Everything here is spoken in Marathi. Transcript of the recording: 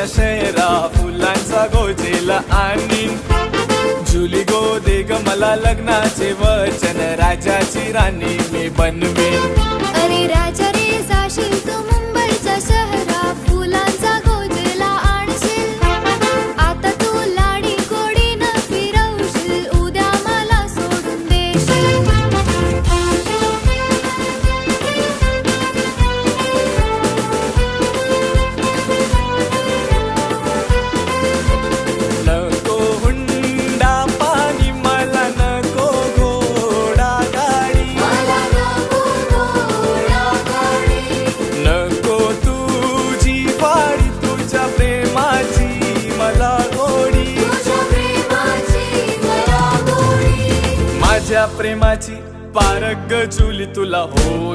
शहरा फुलांचा गोजेला आणीन. जुली गो दे ग मला लग्नाचे वचन, राजाची राणी मी बनवीन. अरे राजा रे जाशील तू मुंबईच्या शहरा फुलांचा गोजेला आणशील. आता तू लाडी गोडीनं फिरवशील, उद्या मला सोडून देशील. नको हुंडा पाणी मला नको घोडा गाडी, नको तुझी वाडी तुझ्या प्रेमाची मला गोडी. माझ्या प्रेमाची पारख जुली तुला होई